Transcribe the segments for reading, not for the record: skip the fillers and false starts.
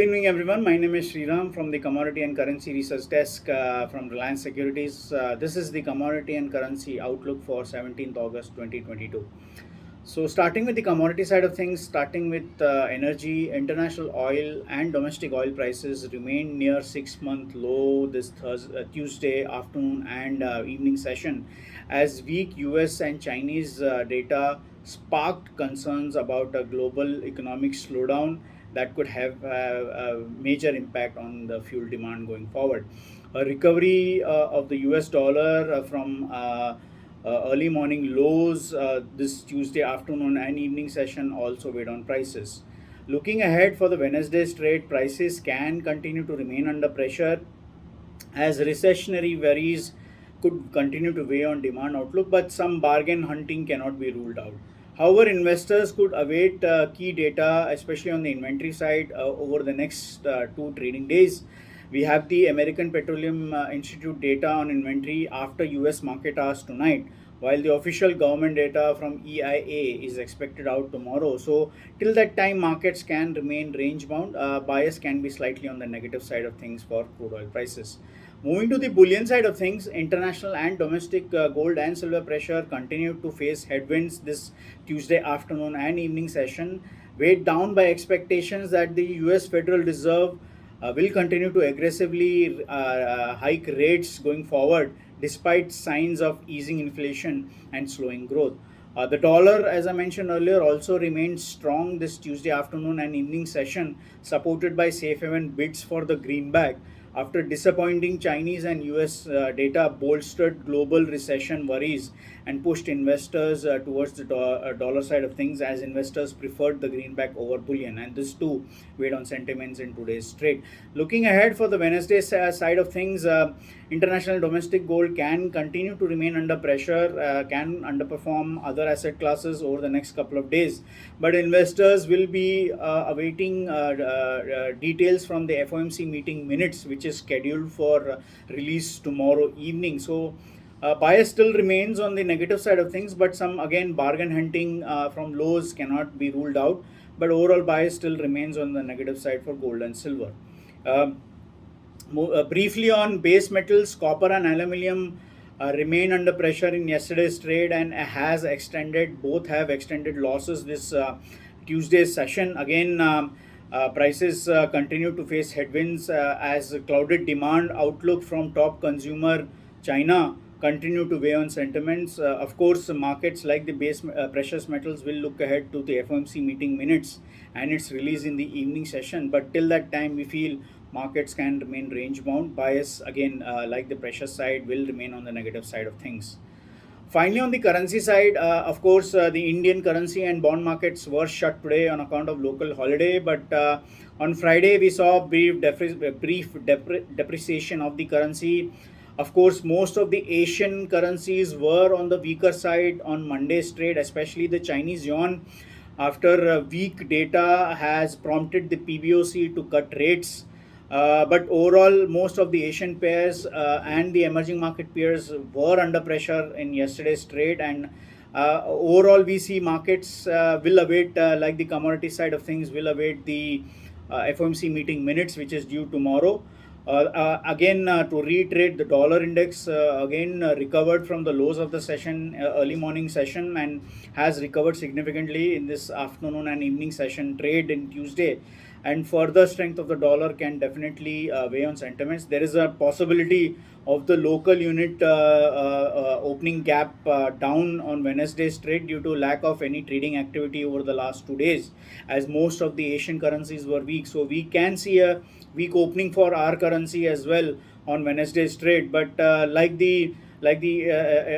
evening, everyone. My name is Sriram from the Commodity and Currency Research Desk from Reliance Securities. This is the Commodity and Currency Outlook for 17th August 2022. So, starting with the commodity side of things, starting with energy, international oil and domestic oil prices remained near 6-month low this Tuesday afternoon and evening session, as weak US and Chinese data sparked concerns about a global economic slowdown that could have a major impact on the fuel demand going forward. A recovery of the US dollar from early morning lows this Tuesday afternoon and evening session also weighed on prices. Looking ahead for the Wednesday's trade, prices can continue to remain under pressure as recessionary worries could continue to weigh on demand outlook, but some bargain hunting cannot be ruled out. However, investors could await key data, especially on the inventory side, over the next 2 trading days. We have the American Petroleum Institute data on inventory after US market hours tonight, while the official government data from EIA is expected out tomorrow. So, till that time, markets can remain range bound. Bias can be slightly on the negative side of things for crude oil prices. Moving to the bullion side of things, international and domestic gold and silver pressure continued to face headwinds this Tuesday afternoon and evening session, weighed down by expectations that the US Federal Reserve will continue to aggressively hike rates going forward despite signs of easing inflation and slowing growth. The dollar, as I mentioned earlier, also remained strong this Tuesday afternoon and evening session, supported by safe haven bids for the greenback after disappointing Chinese and US data bolstered global recession worries and pushed investors towards the dollar side of things, as investors preferred the greenback over bullion, and this too weighed on sentiments in today's trade. Looking ahead for the Wednesday side of things, international domestic gold can continue to remain under pressure, can underperform other asset classes over the next couple of days, but investors will be awaiting details from the FOMC meeting minutes, which is scheduled for release tomorrow evening. So bias still remains on the negative side of things, but some again bargain hunting from lows cannot be ruled out, but overall bias still remains on the negative side for gold and silver. Briefly on base metals, copper and aluminium remain under pressure in yesterday's trade and both have extended losses this Tuesday's session. Again, prices continue to face headwinds as clouded demand outlook from top consumer China continue to weigh on sentiments. Of course, markets like the base precious metals will look ahead to the FOMC meeting minutes and its release in the evening session. But till that time, we feel markets can remain range bound. Bias again, like the precious side, will remain on the negative side of things. Finally, on the currency side, of course, the Indian currency and bond markets were shut today on account of local holiday. But on Friday, we saw brief depreciation of the currency. Of course, most of the Asian currencies were on the weaker side on Monday's trade, especially the Chinese yuan, after weak data has prompted the PBOC to cut rates. But overall, most of the Asian pairs and the emerging market peers were under pressure in yesterday's trade, and overall we see markets will await, like the commodity side of things, will await the FOMC meeting minutes, which is due tomorrow. Again, to reiterate, the dollar index again recovered from the lows of the session, early morning session, and has recovered significantly in this afternoon and evening session trade in Tuesday. And further strength of the dollar can definitely weigh on sentiments. There is a possibility of the local unit opening gap down on Wednesday's trade due to lack of any trading activity over the last 2 days, as most of the Asian currencies were weak. So we can see a weak opening for our currency as well on Wednesday's trade. But like the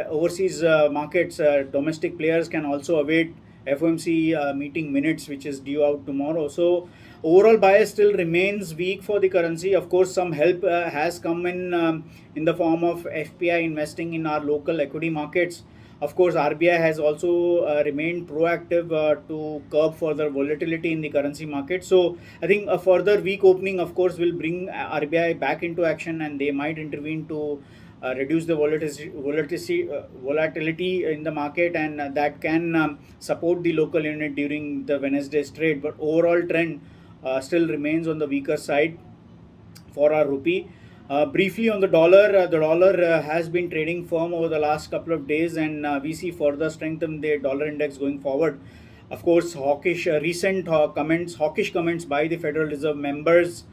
overseas markets, domestic players can also await FOMC meeting minutes, which is due out tomorrow. So overall bias still remains weak for the currency. Of course, some help has come in the form of FPI investing in our local equity markets. Of course, RBI has also remained proactive to curb further volatility in the currency market. So I think a further weak opening, of course, will bring RBI back into action, and they might intervene to reduce the volatility in the market, and that can support the local unit during the Wednesday's trade. But overall trend still remains on the weaker side for our rupee. Briefly on the dollar has been trading firm over the last couple of days, and we see further strength in the dollar index going forward. Of course, recent hawkish comments by the Federal Reserve members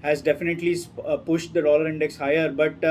has definitely pushed the dollar index higher, but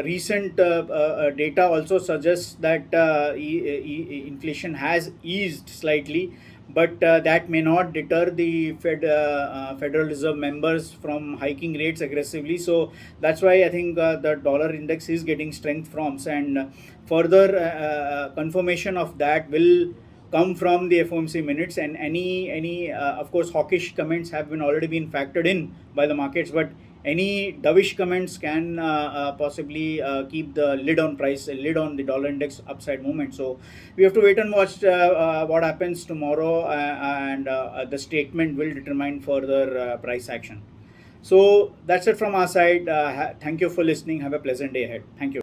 recent data also suggests that inflation has eased slightly, but that may not deter the Federal Reserve members from hiking rates aggressively. So that's why I think the dollar index is getting strength from, and further confirmation of that will come from the FOMC minutes, and any of course hawkish comments have been already been factored in by the markets, but any dovish comments can possibly keep the lid on the dollar index upside movement. So we have to wait and watch what happens tomorrow, and the statement will determine further price action. So that's it from our side. Thank you for listening. Have a pleasant day ahead. Thank you.